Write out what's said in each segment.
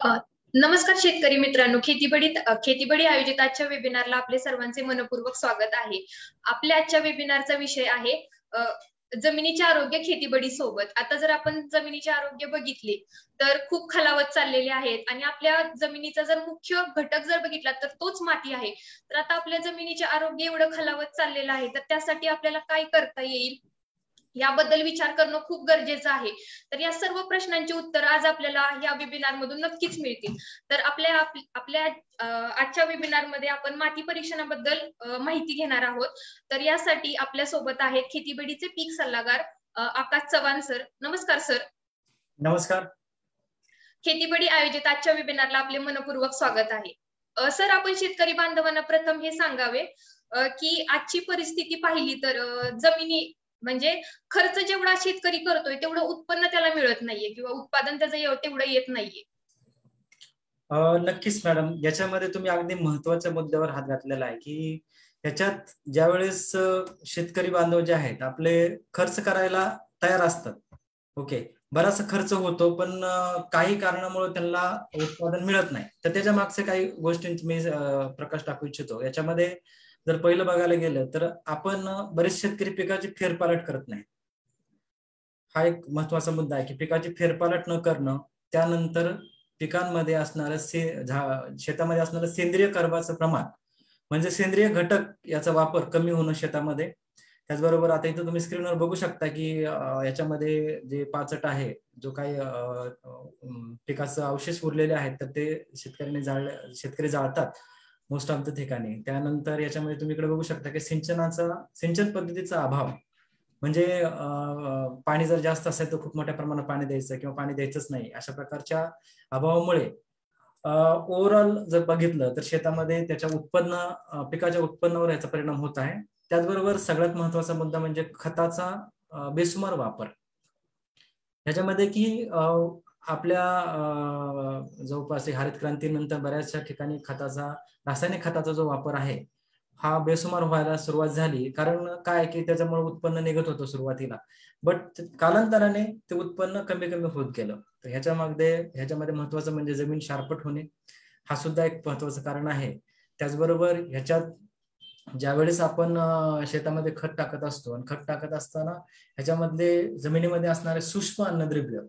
अ, नमस्कार शेतकरी मित्रांनो, खेतीबडी आयोजित आजच्या वेबिनारला आपले सर्वांचे मनपूर्वक स्वागत आहे. आपल्या आजच्या वेबिनारचा विषय आहे अ, जमिनीचे आरोग्य खेतीबडी सोबत. आता जर आपण जमिनीचे आरोग्य बघितले तर खूप खालावत चाललेले आहेत आणि आपल्या जमिनीचा जर मुख्य घटक जर बघितला तर तोच माती आहे. तर आता आपल्या जमिनीचे आरोग्य एवढं खालावत चाललेलं आहे, तर त्यासाठी आपल्याला काय करता येईल याबद्दल विचार करणं खूप गरजेचं आहे. तर या सर्व प्रश्नांची उत्तर आज आपल्याला या वेबिनार मधून नक्कीच मिळतील. तर आपल्या आजच्या वेबिनार मध्ये आपण माती परीक्षणाबद्दल माहिती घेणार आहोत. तर यासाठी आपल्या सोबत आहेत खेतीबडीचे पीक सल्लागार आकाश चव्हाण सर. नमस्कार सर. नमस्कार. खेतीबडी आयोजित आजच्या वेबिनारला आपले मनपूर्वक स्वागत आहे. सर, आपण शेतकरी बांधवांना प्रथम हे सांगावे की आजची परिस्थिती पाहिली तर जमिनी म्हणजे खर्च जेवढा शेतकरी करतोय तेवढं उत्पन्न त्याला मिळत नाहीये किंवा उत्पादन त्याचं तेवढं येत नाहीये. नक्कीच मॅडम, याच्यामध्ये तुम्ही अगदी महत्वाच्या मुद्द्यावर हात घातलेला आहे की याच्यात ज्यावेळेस शेतकरी बांधव जे आहेत आपले खर्च करायला तयार असतात. ओके, बराचसा खर्च होतो पण काही कारणामुळे त्यांना उत्पादन मिळत नाही. तर त्याच्या मागच्या काही गोष्टींची मी प्रकाश टाकू इच्छितो. याच्यामध्ये जर पहिलं बघायला गेलं तर आपण बरेच शेतकरी पिकाची फेरपालट करत नाही. हा एक महत्वाचा मुद्दा आहे की पिकाची फेरपालट न करणं, त्यानंतर पिकांमध्ये असणारं शेतामध्ये असणारं सेंद्रिय कर्बाचं प्रमाण म्हणजे सेंद्रिय घटक याचा वापर कमी होणं शेतामध्ये. त्याचबरोबर आता इथं तुम्ही स्क्रीनवर बघू शकता की याच्यामध्ये जे पाचट आहे, जो काही पिकाचं अवशेष उरलेले आहेत तर ते शेतकरी जाळतात मोस्ट ऑफ द ठिकाणी. त्यानंतर याच्यामध्ये तुम्ही इकडे बघू शकता की सिंचन पद्धतीचा अभाव म्हणजे पाणी जर जास्त असेल तर खूप मोठ्या प्रमाणात पाणी द्यायचं किंवा पाणी द्यायचंच नाही, अशा प्रकारच्या अभावामुळे ओव्हरऑल जर बघितलं तर शेतामध्ये त्याच्या पिकाच्या उत्पन्नावर याचा परिणाम होत आहे. त्याचबरोबर सगळ्यात महत्वाचा मुद्दा म्हणजे खताचा बेसुमार वापर. ह्याच्यामध्ये की आपल्या जवळपास हरित क्रांतीनंतर बऱ्याचशा ठिकाणी रासायनिक खताचा जो वापर आहे हा बेसुमार व्हायला सुरुवात झाली. कारण काय की त्याच्यामुळे उत्पन्न निघत होतं सुरुवातीला, बट कालांतराने ते उत्पन्न कमी कमी होत गेलं. तर ह्याच्यामध्ये महत्वाचं म्हणजे जमीन शारपट होणे, हा सुद्धा एक महत्वाचं कारण आहे. त्याचबरोबर ह्याच्यात ज्यावेळेस आपण शेतामध्ये खत टाकत असतो आणि खत टाकत असताना ह्याच्यामध्ये जमिनीमध्ये असणारे सूक्ष्म अन्नद्रव्य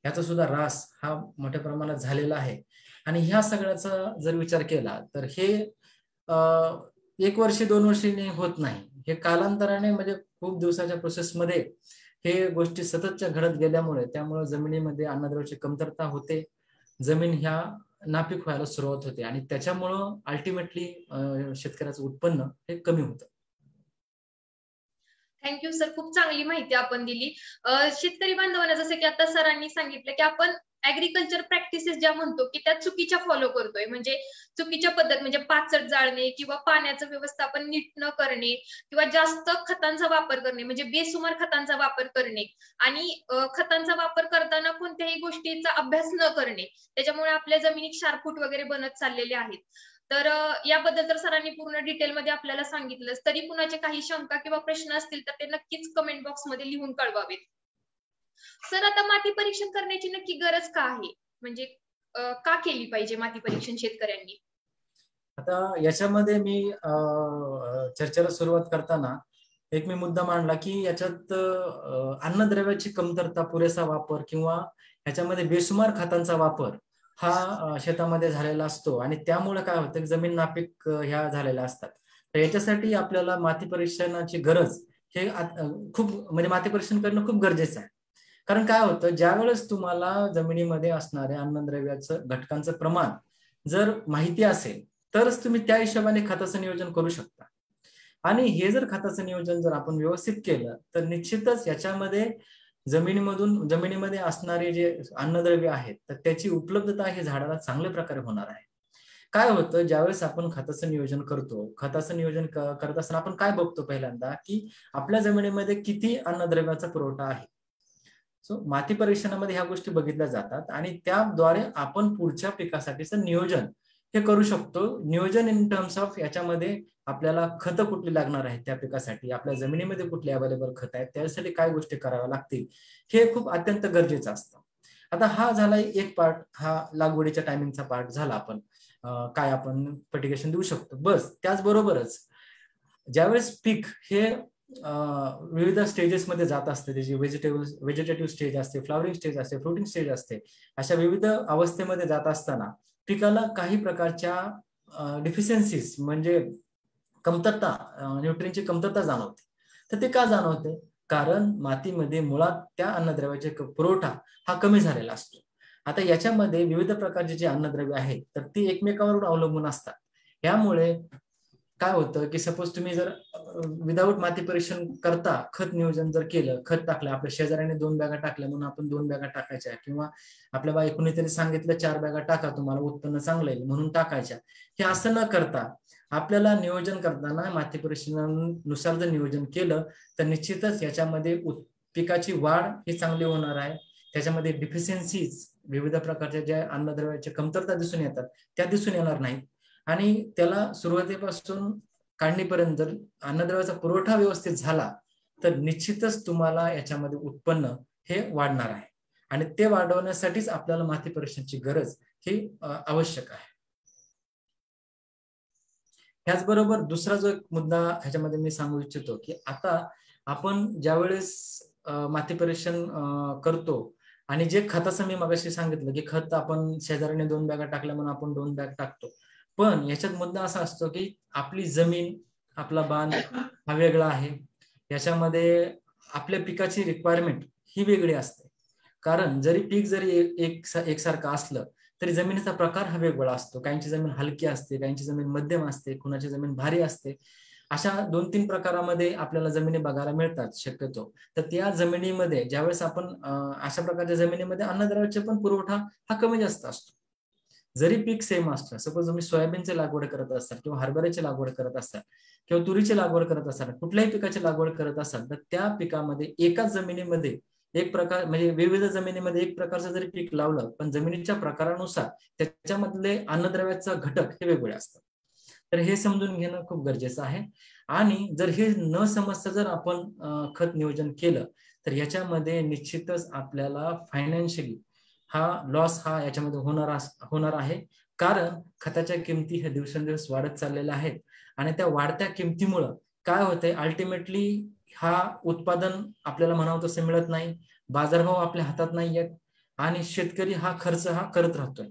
याचा सुद्धा ऱ्हास हा मोठ्या प्रमाणात झालेला आहे. आणि ह्या सगळ्याचा जर विचार केला तर हे 1 वर्ष 2 वर्षांनी होत नाही. हे कालांतराने म्हणजे खूप दिवसाच्या प्रोसेसमध्ये हे गोष्टी सततच्या घडत गेल्यामुळे त्यामुळे जमिनीमध्ये अन्नद्रव्याची कमतरता होते, जमीन ह्या नापीक व्हायला सुरुवात होते आणि त्याच्यामुळं अल्टिमेटली शेतकऱ्याचं उत्पन्न हे कमी होतं. थँक्यू सर, खूप चांगली माहिती आपण दिली. शेतकरी बांधवांना जसं की आता सरांनी सांगितलं की आपण ऍग्रिकल्चर प्रॅक्टिसेस ज्या म्हणतो की त्या चुकीच्या फॉलो करतोय, म्हणजे चुकीच्या पद्धत म्हणजे पाचट जाळणे किंवा पाण्याचं व्यवस्थापन नीट न करणे किंवा जास्त खतांचा वापर करणे म्हणजे बेसुमार खतांचा वापर करणे आणि खतांचा वापर करताना कोणत्याही गोष्टीचा अभ्यास न करणे, त्याच्यामुळे आपल्या जमिनीत क्षारफूट वगैरे बनत चाललेले आहेत. तर याबद्दल तर सरांनी पूर्ण डिटेलमध्ये आपल्याला सांगितलं. तरी कुणाचे काही शंका किंवा प्रश्न असतील तर ते नक्कीच कमेंट बॉक्स मध्ये लिहून कळवावेत. सर, आता माती परीक्षण करण्याची नक्की गरज का आहे, म्हणजे का केली पाहिजे माती परीक्षण शेतकऱ्यांनी? आता याच्यामध्ये मी चर्चेला सुरुवात करताना एक मी मुद्दा मांडला की याच्यात अन्नद्रव्याची कमतरता, पुरेसा वापर किंवा ह्याच्यामध्ये बेसुमार खतांचा वापर हा शेतामध्ये झालेला असतो आणि त्यामुळे काय होतं, जमीन नापीक ह्या झालेल्या असतात. तर याच्यासाठी आपल्याला माती परीक्षणाची गरज हे खूप म्हणजे माती परीक्षण करणं खूप गरजेचं आहे. कारण काय होतं, ज्या वेळेस तुम्हाला जमिनीमध्ये असणाऱ्या अन्नद्रव्याचं घटकांचं प्रमाण जर माहिती असेल तरच तुम्ही त्या हिशोबाने खताचं नियोजन करू शकता. आणि हे जर खताचं नियोजन जर आपण व्यवस्थित केलं तर निश्चितच याच्यामध्ये जमिनीमध्ये असणारे जे अन्नद्रव्य आहेत तर त्याची उपलब्धता हे झाडाला चांगल्या प्रकारे होणार आहे. काय होतं, ज्यावेळेस आपण खताचं नियोजन करत असताना आपण काय बघतो पहिल्यांदा की आपल्या जमिनीमध्ये किती अन्नद्रव्याचा पुरवठा आहे. सो माती परीक्षणामध्ये ह्या गोष्टी बघितल्या जातात आणि त्याद्वारे आपण पुढच्या पिकासाठीचं नियोजन हे करू शकतो. नियोजन इन टर्म्स ऑफ याच्यामध्ये आपल्याला खतं कुठली लागणार आहेत त्या पिकासाठी, आपल्या जमिनीमध्ये कुठली अवेलेबल खतं आहेत, त्यासाठी काय गोष्टी कराव्या लागतील, हे खूप अत्यंत गरजेचं असतं. आता हा झाला एक पार्ट, हा लागवडीच्या टायमिंगचा पार्ट झाला. आपण काय आपण फर्टिगेशन देऊ शकतो. बस त्याचबरोबरच ज्यावेळेस पीक हे विविध स्टेजेस मध्ये जात असते, त्याची व्हेजिटेटिव्ह स्टेज असते, फ्लॉवरिंग स्टेज असते, फ्रुटिंग स्टेज असते, अशा विविध अवस्थेमध्ये जात असताना पिकाला काही प्रकारच्या डिफिशियन्सीज म्हणजे कमतरता, न्यूट्रियनची कमतरता जाणवते. तर ते का जाणवते? कारण मातीमध्ये मुळात त्या अन्नद्रव्याचे पुरवठा हा कमी झालेला असतो. आता याच्यामध्ये विविध प्रकारचे जे अन्नद्रव्य आहेत तर ती एकमेकांवर अवलंबून असतात. यामुळे काय होतं की सपोज तुम्ही जर विदाऊट माती परीक्षण करता खत नियोजन जर केलं, खत टाकलं, आपल्या शेजाऱ्याने 2 बॅगा टाकल्या म्हणून आपण 2 बॅगा टाकायच्या, किंवा आपल्या बाई कुणीतरी सांगितलं 4 बॅगा टाका तुम्हाला उत्पन्न चांगलं येईल म्हणून टाकायच्या, हे असं न करता आपल्याला नियोजन करताना माती परीक्षणानुसार जर नियोजन केलं तर निश्चितच याच्यामध्ये पिकाची वाढ ही चांगली होणार आहे. त्याच्यामध्ये डिफिशियन्सीज, विविध प्रकारच्या ज्या अन्नद्रव्याच्या कमतरता दिसून येतात त्या दिसून येणार नाहीत. आणि त्याला सुरुवातीपासून काढणीपर्यंत जर अन्नद्रव्याचा पुरवठा व्यवस्थित झाला तर निश्चितच तुम्हाला याच्यामध्ये उत्पन्न हे वाढणार आहे. आणि ते वाढवण्यासाठीच आपल्याला माती परीक्षणाची गरज ही आवश्यक आहे. त्याचबरोबर दुसरा जो एक मुद्दा ह्याच्यामध्ये मी सांगू इच्छितो की आता आपण ज्यावेळेस माती परीक्षण करतो आणि जे खताचं मी मगाशी सांगितलं की खत आपण शेजाऱ्याने 2 बॅगा टाकल्या म्हणून आपण 2 बॅग टाकतो, पण याच्यात मुद्दा असा असतो की आपली जमीन, आपला बांध हा वेगळा आहे. याच्यामध्ये आपल्या पिकाची रिक्वायरमेंट ही वेगळी असते. कारण जरी पीक जरी एकसारखं असलं तरी जमिनीचा प्रकार हा वेगवेगळा असतो. काहींची जमीन हलकी असते, काहींची जमीन मध्यम असते, कुणाची जमीन भारी असते. अशा 2-3 प्रकारामध्ये आपल्याला जमिनी बघायला मिळतात शक्यतो. तर त्या जमिनीमध्ये ज्यावेळेस आपण अशा प्रकारच्या जमिनीमध्ये अन्नद्रव्याचे पण पुरवठा हा कमी जास्त असतो. जरी पीक सेम असलं, सपोज तुम्ही सोयाबीनची लागवड करत असाल किंवा हरभऱ्याची लागवड करत असाल किंवा तुरीची लागवड करत असाल, कुठल्याही पिकाची लागवड करत असाल, तर त्या पिकामध्ये एकाच जमिनीमध्ये एक प्रकार म्हणजे विविध जमिनीमध्ये एक प्रकारचं जरी पीक लावलं पण जमिनीच्या प्रकारानुसार त्याच्यामधले अन्नद्रव्याचा घटक हे वेगवेगळे असतात. तर हे समजून घेणं खूप गरजेचं आहे. आणि जर हे न समजता जर आपण खत नियोजन केलं तर याच्यामध्ये निश्चितच आपल्याला फायनान्शियली हा लॉस हा याच्यामध्ये होणार आहे. कारण खताच्या किमती हे दिवसेंदिवस वाढत चाललेल्या आहेत आणि त्या वाढत्या किमतीमुळं काय होतंय, अल्टिमेटली हा उत्पादन आपल्याला म्हणावं तसं मिळत नाही, बाजारभाव आपल्या हातात नाही आहेत आणि शेतकरी हा खर्च हा करत राहतोय.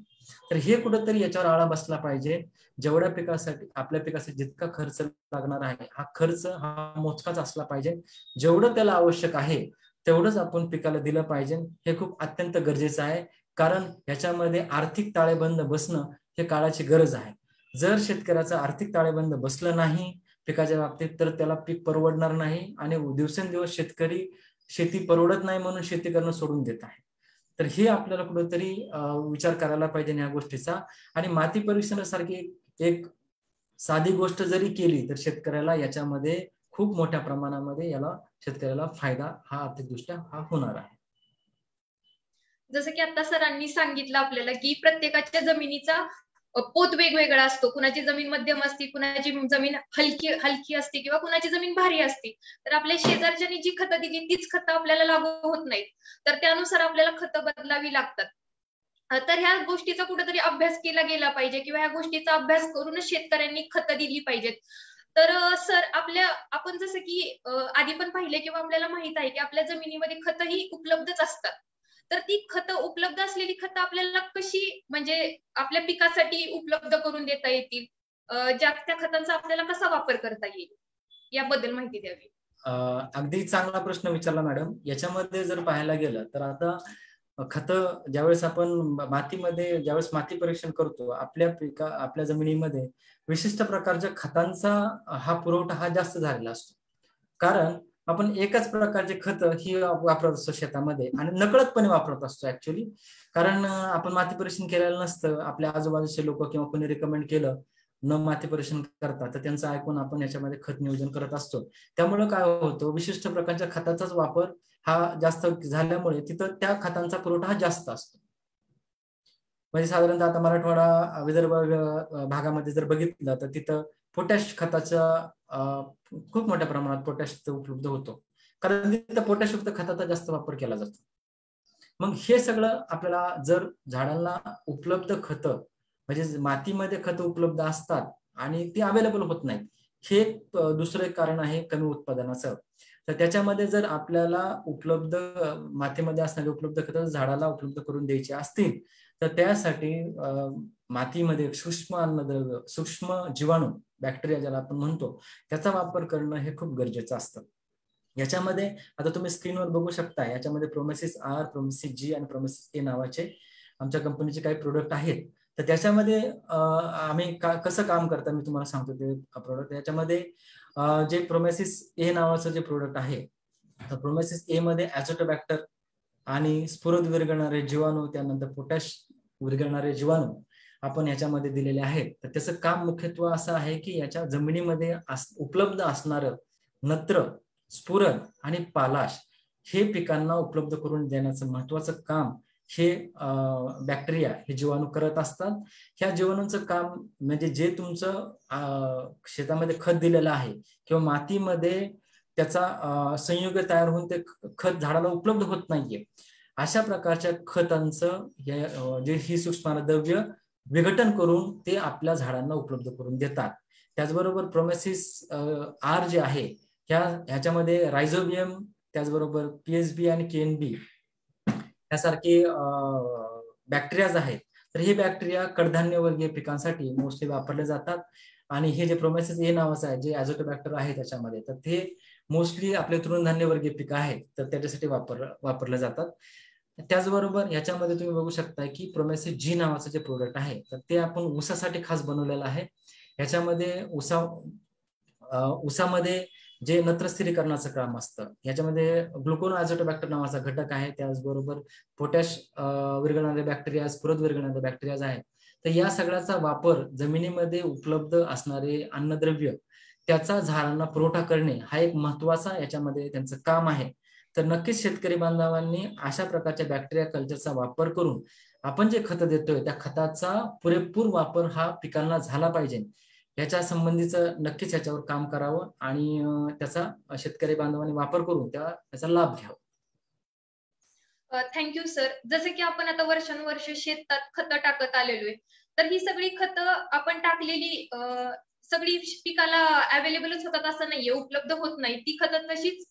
तर हे कुठंतरी याच्यावर आळा बसला पाहिजे. जेवढ्या पिकासाठी आपल्या पिकासाठी जितका खर्च लागणार आहे हा खर्च हा मोजकाच असला पाहिजे. जेवढं त्याला आवश्यक आहे तेवढंच आपण पिकाला दिलं पाहिजे. हे खूप अत्यंत गरजेचं आहे. कारण याच्यामध्ये आर्थिक ताळेबंद बसणं हे काळाची गरज आहे. जर शेतकऱ्याचा आर्थिक ताळेबंद बसलं नाही पिकाच्या बाबतीत तर त्याला पीक परवडणार नाही आणि दिवसेंदिवस शेतकरी शेती परवडत नाही म्हणून शेती करणं सोडून देत आहे. तर हे आपल्याला कुठेतरी विचार करायला पाहिजे या गोष्टीचा. आणि माती परीक्षणासारखी एक साधी गोष्ट जरी केली तर शेतकऱ्याला याच्यामध्ये खूप मोठ्या प्रमाणामध्ये याला शेतकऱ्याला फायदा हा आर्थिकदृष्ट्या हा होणार आहे. जसं की आता सरांनी सांगितलं आपल्याला की प्रत्येकाच्या जमिनीचा पोत वेगवेगळा असतो. कुणाची जमीन मध्यम असते, कुणाची जमीन हलकी असते किंवा कुणाची जमीन भारी असते. तर आपल्या शेजारच्यांनी जी खतं दिली तीच खतं आपल्याला लागू होत नाहीत. तर त्यानुसार आपल्याला खतं बदलावी लागतात. तर ह्या गोष्टीचा कुठेतरी अभ्यास केला गेला पाहिजे किंवा ह्या गोष्टीचा अभ्यास करूनच शेतकऱ्यांनी खतं दिली पाहिजेत. तर सर आपण जसं की आधी पण पाहिले किंवा आपल्याला माहित आहे की आपल्या जमिनीमध्ये खतं ही उपलब्धच असतात. तर ती खतं उपलब्ध असलेली खतं आपल्याला कशी म्हणजे आपल्या पिकासाठी उपलब्ध करून देता येतील, त्या खतांचा आपल्याला कसा वापर करता येईल याबद्दल माहिती द्यावी. अगदी चांगला प्रश्न विचारला मॅडम. याच्यामध्ये जर पाहायला गेलं तर आता खतं ज्यावेळेस आपण मातीमध्ये ज्यावेळेस माती परीक्षण करतो आपल्या जमिनीमध्ये विशिष्ट प्रकारच्या खतांचा हा पुरवठा हा जास्त झालेला असतो. कारण आपण एकाच प्रकारचे खत ही वापरत असतो शेतामध्ये आणि नकळतपणे वापरत असतो ऍक्च्युली. कारण आपण माती परीक्षण केलेलं नसतं, आपल्या आजूबाजूचे लोक किंवा कोणी रिकमेंड केलं न माती परीक्षण करतात तर त्यांचं ऐकून आपण याच्यामध्ये खत नियोजन करत असतो. त्यामुळे काय होतं, विशिष्ट प्रकारच्या खताचाच वापर हा जास्त झाल्यामुळे तिथं त्या खतांचा पुरवठा हा जास्त असतो. म्हणजे साधारणतः आता मराठवाडा विदर्भ भागामध्ये जर बघितलं तर तिथं पोटॅश खताचा खूप मोठ्या प्रमाणात पोटॅश उपलब्ध होतो. कारण तिथं पोटॅशयुक्त खताचा जास्त वापर केला जातो. मग हे सगळं आपल्याला जर झाडांना उपलब्ध खतं म्हणजे मातीमध्ये खतं उपलब्ध असतात आणि ती अवेलेबल होत नाहीत, हे दुसरं एक कारण आहे कमी उत्पादनाचं. तर त्याच्यामध्ये जर आपल्याला उपलब्ध मातीमध्ये असणारे उपलब्ध खतं झाडाला उपलब्ध करून द्यायचे असतील तर त्यासाठी मातीमध्ये सूक्ष्म अन्नद्रव्य, सूक्ष्म जीवाणू, बॅक्टेरिया ज्याला आपण म्हणतो, त्याचा वापर करणं हे खूप गरजेचं असतं. याच्यामध्ये आता तुम्ही स्क्रीनवर बघू शकता, याच्यामध्ये प्रोमेसिस आर, प्रोमेसिस जी आणि प्रोमेसिस ए नावाचे आमच्या कंपनीचे काही प्रोडक्ट आहेत. तर त्याच्यामध्ये आम्ही कसं काम करता मी तुम्हाला सांगतो ते प्रोडक्ट. याच्यामध्ये जे प्रोमेसिस ए नावाचं जे प्रोडक्ट आहे, तर प्रोमेसिस ए मध्ये ॲझोटोबॅक्टर आणि स्फुरद विरघळणारे जीवाणू, त्यानंतर पोटॅश विरघळणारे जीवाणू आपण याच्यामध्ये दिलेले आहेत. तर त्याचं काम मुख्यत्व असं आहे की याच्या जमिनीमध्ये उपलब्ध असणारं नत्र, स्फुरद आणि पालाश हे पिकांना उपलब्ध करून देण्याचं महत्वाचं काम हे बॅक्टेरिया, हे जीवाणू करत असतात. ह्या जीवाणूंचं काम म्हणजे जे तुमचं शेतामध्ये खत दिलेलं आहे किंवा मातीमध्ये त्याचा संयुग तयार होऊन ते खत झाडाला उपलब्ध होत नाहीये, अशा प्रकारच्या खतांचं जे ही सूक्ष्मद्रव्य विघटन करून ते आपल्या झाडांना उपलब्ध करून देतात. त्याचबरोबर प्रोमेसिस आर जे आहे ह्याच्यामध्ये रायझोबियम, त्याचबरोबर पीएसबी आणि केएनबी यासारखे बॅक्टेरियाज आहेत. तर हे बॅक्टेरिया कडधान्यवर्गीय पिकांसाठी मोस्टली वापरले जातात. आणि हे जे प्रोमेसिस ए नावाचं आहे, जे ॲझोटोबॅक्टर आहे त्याच्यामध्ये, तर ते मोस्टली आपले तृणधान्यवर्गीय पिकं आहेत तर त्याच्यासाठी वापरले जातात. त्याचबरोबर याच्यामध्ये तुम्ही बघू शकता की प्रोमेसिस जी नावाचं जे प्रोडक्ट आहे तर ते आपण ऊसासाठी खास बनवलेलं आहे. याच्यामध्ये ऊसामध्ये जे नत्र स्थिरीकरणाचं काम असतं, याच्यामध्ये ग्लुकोन ॲझोटोबॅक्टर नावाचा घटक आहे, त्याचबरोबर पोटॅश विरघळणारे बॅक्टेरिया, स्फुरद विरघळणारे बॅक्टेरियाज आहेत. तर या सगळ्याचा वापर जमिनीमध्ये उपलब्ध असणारे अन्नद्रव्य त्याचा झाडांना पुरवठा करणे हा एक महत्वाचा याच्यामध्ये त्यांचं काम आहे. तर नक्कीच शेतकरी बांधवांनी अशा प्रकारच्या बॅक्टेरिया कल्चरचा वापर करून आपण जे खतं देतोय त्या खताचा पुरेपूर वापर हा पिकांना झाला पाहिजे, याच्या संबंधीचं नक्कीच याच्यावर काम करावं आणि त्याचा शेतकरी बांधवांनी वापर करून त्याचा लाभ घ्यावा. Thank you sir. जसं की आपण आता वर्षानुवर्ष शेतात खतं टाकत आलेलो आहे, तर ही सगळी खतं आपण टाकलेली सगळी पिकाला अवेलेबलच होतात असं नाहीये, उपलब्ध होत नाही. ती खतं तशीच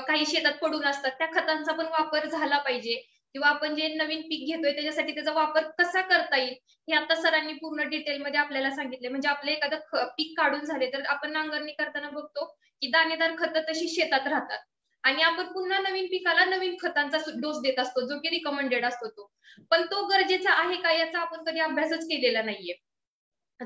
काही शेतात पडून असतात. त्या खतांचा पण वापर झाला पाहिजे किंवा आपण जे नवीन पीक घेतोय त्याच्यासाठी त्याचा वापर कसा करता येईल हे आता सरांनी पूर्ण डिटेलमध्ये आपल्याला सांगितले. म्हणजे आपलं एखादं पीक काढून झाले तर आपण नांगरणी करताना बघतो की दाणेदार खतं तशी शेतात राहतात आणि आपण पुन्हा नवीन पिकाला नवीन खतांचा डोस देत असतो जो की रिकमेंडेड असतो तो. पण तो गरजेचा आहे का याचा आपण कधी अभ्यासच केलेला नाहीये.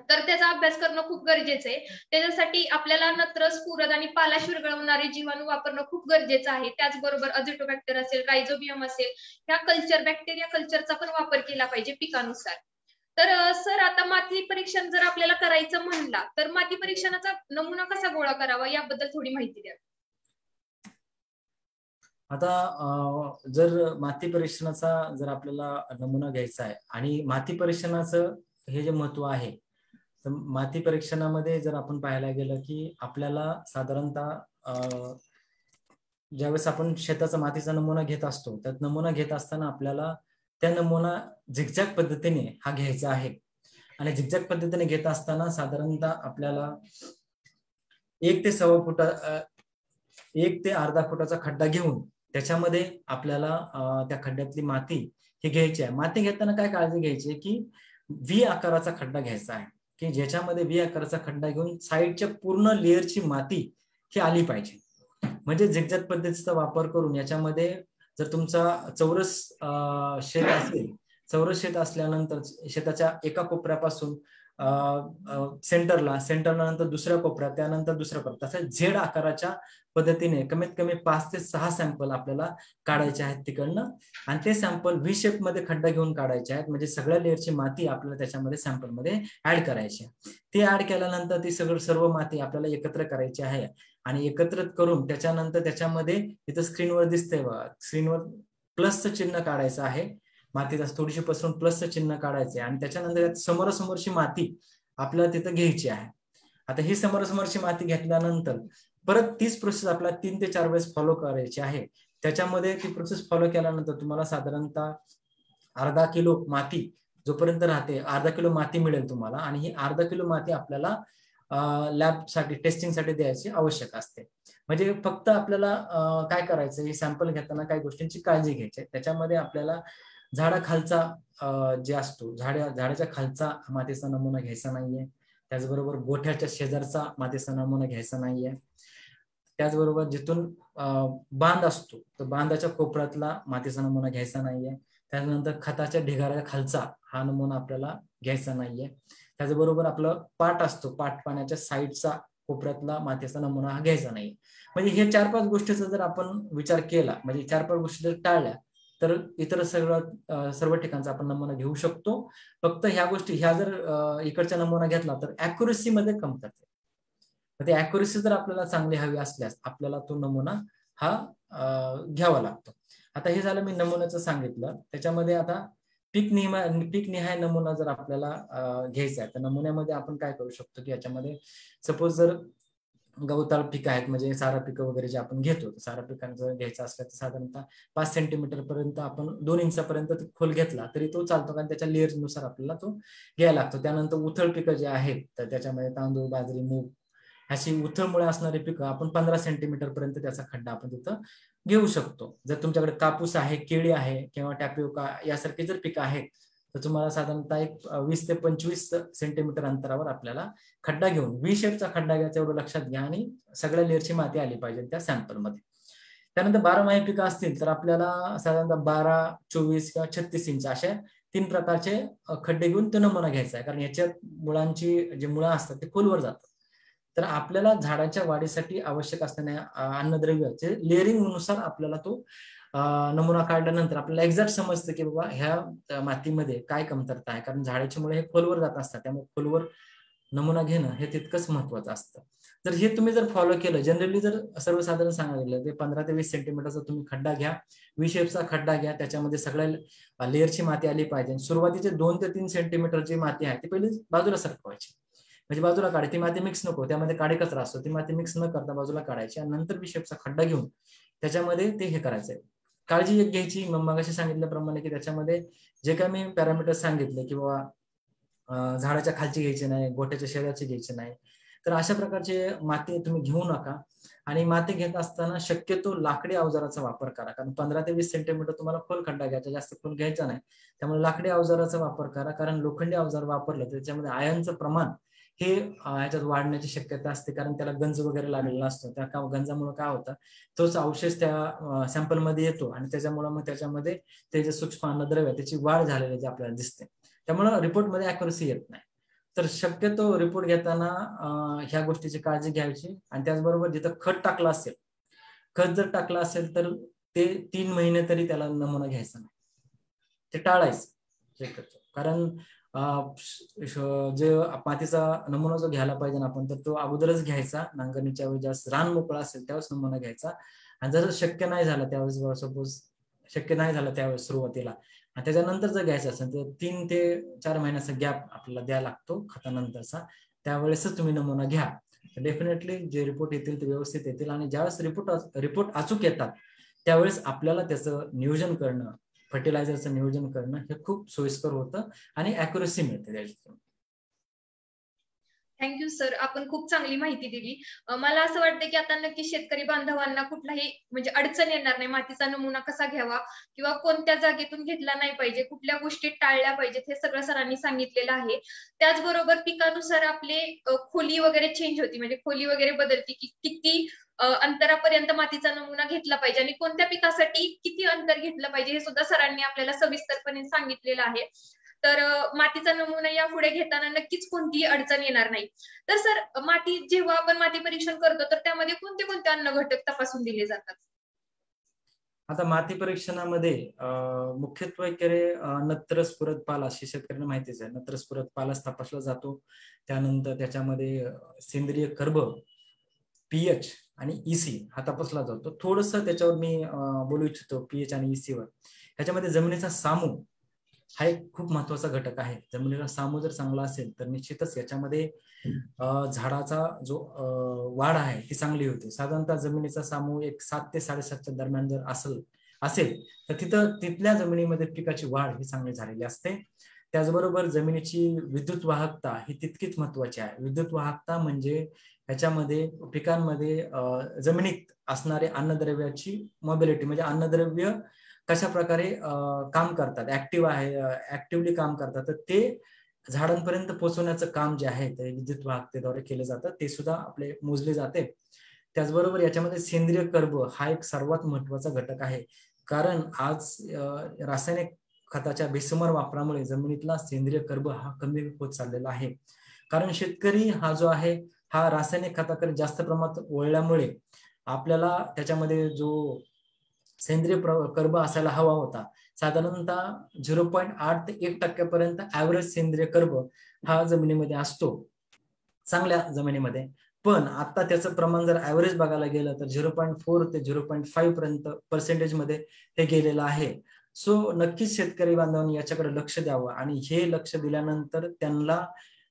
तर त्याचा अभ्यास करणं खूप गरजेचं आहे. त्याच्यासाठी आपल्याला नत्र, स्फुरद आणि पालाश विरघळवणारे जीवाणू वापरणं खूप गरजेचं आहे. त्याचबरोबर अझोटोबॅक्टर असेल, रायझोबियम असेल, ह्या कल्चर, बॅक्टेरिया कल्चरचा पण वापर केला पाहिजे पिकानुसार. तर सर आता माती परीक्षण जर आपल्याला करायचं म्हणला तर माती परीक्षणाचा नमुना कसा गोळा करावा याबद्दल थोडी माहिती द्या. आता जर माती परीक्षणाचा जर आपल्याला नमुना घ्यायचा आहे आणि माती परीक्षणाचं हे जे महत्व आहे, तर माती परीक्षणामध्ये जर आपण पाहायला गेलं की आपल्याला साधारणतः ज्यावेळेस आपण शेताचा मातीचा नमुना घेत असतो, त्यात नमुना घेत असताना आपल्याला त्या नमुना झिगझॅग पद्धतीने हा घ्यायचा आहे. आणि झिगझॅग पद्धतीने घेत असताना साधारणतः आपल्याला 1 ते 1.25 फुट 1 ते अर्धा फुटाचा खड्डा घेऊन त्याच्यामध्ये आपल्याला त्या खड्ड्यातली माती ही घ्यायची आहे. माती घेताना काय काळजी घ्यायची की व्ही आकाराचा खड्डा घ्यायचा आहे की ज्याच्यामध्ये व्ही आकाराचा खड्डा घेऊन साईडच्या पूर्ण लेअरची माती ही आली पाहिजे. म्हणजे झिगझॅग पद्धतीचा वापर करून याच्यामध्ये जर तुमचा चौरस शेत असेल, चौरस शेत असल्यानंतर शेताच्या एका कोपऱ्यापासून सेंटरला नंतर दुसऱ्या कोपऱ्यात, त्यानंतर दुसऱ्या कोपऱ्यात, तसं झेड आकाराच्या पद्धतीने कमीत कमी 5 ते 6 सॅम्पल आपल्याला काढायचे आहेत तिकडनं. आणि ते सॅम्पल व्ही शेप मध्ये खड्डा घेऊन काढायचे आहेत. म्हणजे सगळ्या लेअरची माती आपल्याला त्याच्यामध्ये सॅम्पल मध्ये ऍड करायची आहे. ती ऍड केल्यानंतर ती सर्व माती आपल्याला एकत्र करायची आहे आणि एकत्रित करून त्याच्यानंतर त्याच्यामध्ये इथं स्क्रीनवर दिसतंय बघा, स्क्रीनवर प्लसचं चिन्ह काढायचं आहे. मातीत थोडीशी पसरून प्लसचं चिन्ह काढायचंय आणि त्याच्यानंतर समोरासमोरची माती आपल्याला तिथं घ्यायची आहे. आता ही समोरासमोरची माती घेतल्यानंतर परत तीच प्रोसेस आपल्याला 3 ते 4 वेळेस फॉलो करायची आहे. त्याच्यामध्ये ती प्रोसेस फॉलो केल्यानंतर तुम्हाला साधारणतः अर्धा किलो माती जोपर्यंत राहते, अर्धा किलो माती मिळेल तुम्हाला, आणि ही अर्धा किलो माती आपल्याला लॅबसाठी टेस्टिंगसाठी द्यायची आवश्यक असते. म्हणजे फक्त आपल्याला काय करायचं, हे सॅम्पल घेताना काही गोष्टींची काळजी घ्यायची. त्याच्यामध्ये आपल्याला झाडाखालचा जे असतो झाडाच्या खालचा मातीचा नमुना घ्यायचा नाहीये, त्याचबरोबर गोठ्याच्या शेजारचा मातीचा नमुना घ्यायचा नाहीये, त्याचबरोबर जिथून बांध असतो तर बांधाच्या कोपऱ्यातला मातीचा नमुना घ्यायचा नाहीये, त्यानंतर खताच्या ढिगाऱ्या खालचा हा नमुना आपल्याला घ्यायचा नाहीये, त्याचबरोबर आपलं पाट असतो पाट पाण्याच्या साईडचा कोपऱ्यातला मातीचा नमुना हा घ्यायचा नाही. म्हणजे हे 4-5 गोष्टीचा जर आपण विचार केला, म्हणजे 4-5 गोष्टी जर टाळल्या तर इतर सर्व ठिकाणचा आपण नमुना घेऊ शकतो. फक्त ह्या गोष्टी ह्या जर इकडचा नमुना घेतला तर ऍक्युरेसी मध्ये कमतरता. ते ऍक्युरेसी जर आपल्याला चांगली हवी असल्यास आपल्याला तो नमुना हा घ्यावा लागतो. आता हे झालं मी नमुन्याचं सांगितलं. त्याच्यामध्ये आता पीक निहाय नमुना जर आपल्याला घ्यायचा आहे तर नमुन्यामध्ये आपण काय करू शकतो की याच्यामध्ये सपोज जर गवताळ पीक आहेत, म्हणजे सारा पिकं वगैरे जे आपण घेतो, सारा पिकांचं घ्यायचं असलं तर साधारणतः 5 सेंटीमीटर पर्यंत आपण 2 इंचापर्यंत खोल घेतला तरी तो चालतो, कारण त्याच्या लेअर नुसार आपल्याला तो घ्यायला लागतो. त्यानंतर उथळ पिकं जे आहेत तर त्याच्यामध्ये तांदूळ, बाजरी, मूग अशी उथळमुळे असणारी पिकं आपण 15 सेंटीमीटर पर्यंत त्याचा खड्डा आपण तिथं घेऊ शकतो. जर तुमच्याकडे कापूस आहे, केळी आहे किंवा टॅपिओका यासारखी जर पिकं आहेत तर तुम्हाला साधारणतः एक 20 ते 25 सेंटीमीटर अंतरावर आपल्याला खड्डा घेऊन व्ही शेपचा खड्डा घ्यायचा एवढं लक्षात घ्या, आणि सगळ्या लेअरची माती आली पाहिजे त्या सॅम्पलमध्ये. त्यानंतर 12 पिकं असतील तर आपल्याला साधारणतः 12, 24 किंवा 36 इंच अशा 3 प्रकारचे खड्डे घेऊन तो नमुना घ्यायचा आहे, कारण याच्यात मुळांची जे मुळं असतात ते खोलवर जातात. तर आपल्याला झाडाच्या वाढीसाठी आवश्यक असणाऱ्या अन्नद्रव्याचे लेअरिंग नुसार आपल्याला तो नमुना काढल्यानंतर आपल्याला एक्झॅक्ट समजतं की बाबा ह्या मातीमध्ये काय कमतरता आहे, कारण झाडाची मुळे हे खोलवर जात असतात, त्यामुळे खोलवर नमुना घेणं हे तितकंच महत्वाचं असतं. तर हे तुम्ही जर फॉलो केलं, जनरली जर सर्वसाधारण सांगायला ते 15 ते 20 सेंटीमीटरचा तुम्ही खड्डा घ्या, व्ही शेपचा खड्डा घ्या, त्याच्यामध्ये सगळ्या लेअरची माती आली पाहिजे. सुरुवातीचे 2 ते 3 सेंटीमीटरची माती आहे ती पहिली बाजूला सरकवायची, म्हणजे बाजूला काढायची. ती माती मिक्स नको, त्यामध्ये काळे कचरा असतो, ती माती मिक्स न करता बाजूला काढायची आणि नंतर व्ही शेपचा खड्डा घेऊन त्याच्यामध्ये ते हे करायचंय. काळजी एक घ्यायची, मगाशी सांगितल्याप्रमाणे की त्याच्यामध्ये जे काही मी पॅरामीटर सांगितले की बाबा झाडाच्या खालची घ्यायची नाही, गोठ्याच्या शेजारची घ्यायची नाही, तर अशा प्रकारचे माती तुम्ही घेऊ नका. आणि माती घेत असताना शक्यतो लाकडी अवजाराचा वापर करा, कारण 15 ते 20 सेंटीमीटर तुम्हाला खोल खड्डा घ्यायचा, जास्त खोल घ्यायचा नाही. त्यामुळे लाकडी अवजाराचा वापर करा, कारण लोखंडी अवजार वापरलं तर त्याच्यामध्ये आयनचं प्रमाण हे ह्याच्यात वाढण्याची शक्यता असते, कारण त्याला गंज वगैरे लागलेला असतो. त्या गंजामुळे काय होतं, तोच अवशेष त्या सॅम्पलमध्ये येतो आणि त्याच्यामुळे मग त्याच्यामध्ये ते जे सूक्ष्म अन्नद्रव्य त्याची वाढ झालेली आपल्याला दिसते, त्यामुळे रिपोर्टमध्ये ॲक्युरसी येत नाही. तर शक्यतो रिपोर्ट घेताना ह्या गोष्टीची काळजी घ्यायची. आणि त्याचबरोबर जिथं खत टाकलं असेल, खत जर टाकलं असेल तर ते 3 महिने तरी त्याला नमुना घ्यायचा नाही, ते टाळायचं शक्यतो. कारण जे मातीचा नमुना जो घ्यायला पाहिजे ना आपण, तर तो अगोदरच घ्यायचा, नांगरणीच्या वेळी जास्त रान मोकळा असेल त्यावेळेस नमुना घ्यायचा. आणि जर शक्य नाही झालं त्यावेळेस, सपोज शक्य नाही झालं त्यावेळेस सुरुवातीला, आणि त्याच्यानंतर जर घ्यायचं असेल तर 3 ते 4 महिन्याचा गॅप आपल्याला द्यावा लागतो खतानंतरचा, त्यावेळेसच तुम्ही नमुना घ्या. डेफिनेटली जे रिपोर्ट येतील ते व्यवस्थित येतील. आणि ज्यावेळेस रिपोर्ट अचूक येतात त्यावेळेस आपल्याला त्याचं नियोजन करणं, फर्टिलायझरचं नियोजन करणं हे खूप सोयीस्कर होतं आणि ॲक्युरसी मिळते त्याच्यातून. थँक्यू सर, आपण खूप चांगली माहिती दिली. मला असं वाटतं की आता नक्की शेतकरी बांधवांना कुठलाही म्हणजे अडचण येणार नाही, मातीचा नमुना कसा घ्यावा किंवा कोणत्या जागेतून घेतला नाही पाहिजे, कुठल्या गोष्टी टाळल्या पाहिजेत, हे सगळं सरांनी सांगितलेलं आहे. त्याचबरोबर पिकानुसार आपले खोली वगैरे चेंज होती, म्हणजे खोली वगैरे बदलती की किती अंतरापर्यंत मातीचा नमुना घेतला पाहिजे आणि कोणत्या पिकासाठी किती अंतर घेतलं पाहिजे हे सुद्धा सरांनी आपल्याला सविस्तरपणे सांगितलेलं आहे. तर मातीचा नमुना यापुढे घेताना नक्कीच कोणतीही अडचण येणार नाही. तर सर, जेव्हा आपण माती परीक्षण करतो तर त्यामध्ये कोणते कोणते अन्न घटक तपासून दिले जातात? आता माती परीक्षणामध्ये मुख्यत्वे नत्र स्फुरद पालाश, शेतकऱ्यांना माहितीच आहे, नत्र स्फुरद पालाश तपासला जातो. त्यानंतर त्याच्यामध्ये सेंद्रिय कर्ब, पीएच आणि ईसी हा तपासला जातो. थोडस त्याच्यावर मी बोलू इच्छितो पीएच आणि ईसी वर. ह्याच्यामध्ये जमिनीचा सामू हा एक खूप महत्वाचा घटक आहे. जमिनीला सामू जर चांगला असेल तर निश्चितच याच्यामध्ये झाडाचा जो वाढ आहे ती चांगली होते. साधारणतः जमिनीचा सामू एक 7 ते 7.5च्या दरम्यान जर असेल तर तिथल्या जमिनीमध्ये पिकाची वाढ ही चांगली झालेली असते. त्याचबरोबर जमिनीची विद्युत वाहकता ही तितकीच महत्वाची आहे. विद्युत वाहकता म्हणजे ह्याच्यामध्ये पिकांमध्ये जमिनीत असणारे अन्नद्रव्याची मोबिलिटी, म्हणजे अन्नद्रव्य कशा प्रकारे काम करतात, ऍक्टिव्हली काम करतात, तर ते झाडांपर्यंत पोहोचवण्याचं काम जे आहे ते विद्युत वाहकतेद्वारे केलं जातं, ते सुद्धा आपले मोजले जाते. त्याचबरोबर याच्यामध्ये सेंद्रिय कर्ब हा एक सर्वात महत्वाचा घटक आहे. कारण आज रासायनिक खताच्या बेसुमार वापरामुळे जमिनीतला सेंद्रिय कर्ब हा कमी होत चाललेला आहे. कारण शेतकरी हा जो आहे हा रासायनिक खताकडे जास्त प्रमाणात वळल्यामुळे आपल्याला त्याच्यामध्ये जो सेंद्रिय कर्ब असायला हवा होता, साधारणतः 0.8 ते 1% ऍव्हरेज सेंद्रिय कर्ब हा जमिनीमध्ये असतो चांगल्या जमिनीमध्ये. पण आता त्याचं प्रमाण जर ऍव्हरेज बघायला गेलं तर 0.4 ते 0.5 पर्सेंटेज मध्ये ते गेलेलं आहे. सो नक्कीच शेतकरी बांधवांनी याच्याकडे लक्ष द्यावं, आणि हे लक्ष दिल्यानंतर त्यांना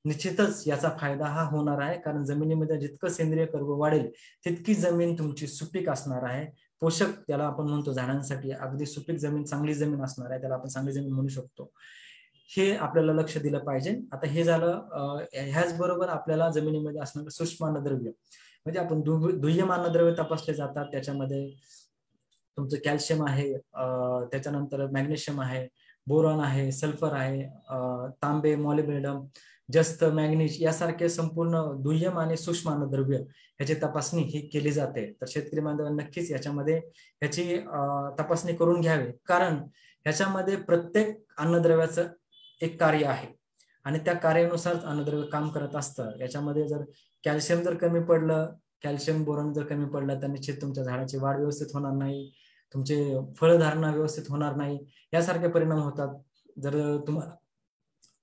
निश्चितच याचा फायदा हा होणार आहे. कारण जमिनीमध्ये जितकं सेंद्रिय कर्ब वाढेल तितकी जमीन तुमची सुपीक असणार आहे. पोषक त्याला आपण म्हणतो झाडांसाठी अगदी सुपीक जमीन चांगली जमीन असणार आहे, त्याला आपण चांगली जमीन म्हणू शकतो. हे आपल्याला लक्ष दिलं पाहिजे. आता हे झालं. ह्याच बरोबर आपल्याला जमिनीमध्ये असणारं सूक्ष्म अन्नद्रव्य, म्हणजे आपण दुय्यम अन्नद्रव्य तपासले जातात. त्याच्यामध्ये तुमचं कॅल्शियम आहे, त्याच्यानंतर मॅग्नेशियम आहे, बोरॉन आहे, सल्फर आहे, तांबे, मॉलिब्डेनम, जस्त, मॅग्नीज यासारखे संपूर्ण दुय्यम आणि सूक्ष्म अन्नद्रव्य ह्याची तपासणी ही केली जाते. तर शेतकरी बांधवांनी नक्कीच याच्यामध्ये ह्याची तपासणी करून घ्यावी. कारण ह्याच्यामध्ये प्रत्येक अन्नद्रव्याचं एक कार्य आहे आणि त्या कार्यानुसार अन्नद्रव्य काम करत असतं. याच्यामध्ये जर कॅल्शियम जर कमी पडलं, कॅल्शियम बोरॉन जर कमी पडलं तर निश्चित तुमच्या झाडाची वाढ व्यवस्थित होणार नाही, तुमचे फळधारणा व्यवस्थित होणार नाही, यासारखे परिणाम होतात. जर तुम्हाला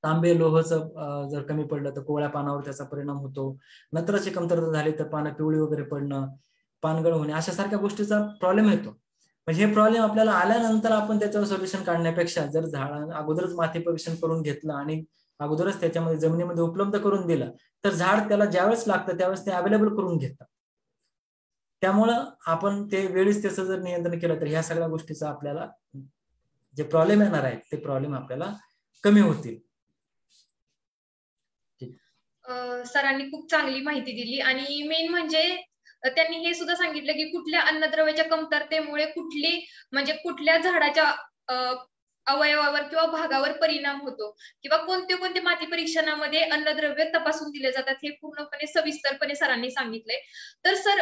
तांबे लोहचं जर कमी पडलं तर कोवळ्या पानावर त्याचा परिणाम होतो. नत्राची कमतरता झाली तर पानं पिवळी वगैरे पडणं, पानगळ होणे, अशा सारख्या गोष्टीचा प्रॉब्लेम येतो. म्हणजे हे प्रॉब्लेम आपल्याला आल्यानंतर आपण त्याच्यावर सोल्युशन काढण्यापेक्षा जर झाड अगोदरच माती परीक्षण करून घेतलं आणि अगोदरच त्याच्यामध्ये जमिनीमध्ये उपलब्ध करून दिलं तर झाड त्याला ज्यावेळेस लागतं त्यावेळेस ते अवेलेबल करून घेतात. त्यामुळं आपण ते वेळीच त्याचं जर नियंत्रण केलं तर ह्या सगळ्या गोष्टीचा आपल्याला जे प्रॉब्लेम येणार आहेत ते प्रॉब्लेम आपल्याला कमी होतील. सरांनी खूप चांगली माहिती दिली आणि मेन म्हणजे त्यांनी हे सुद्धा सांगितलं की कुठल्या अन्नद्रव्याच्या कमतरतेमुळे कुठल्या झाडाच्या अवयवावर किंवा भागावर परिणाम होतो किंवा कोणते कोणते माती परीक्षणामध्ये अन्नद्रव्य तपासून दिले जातात हे पूर्णपणे सविस्तरपणे सरांनी सांगितलंय. तर सर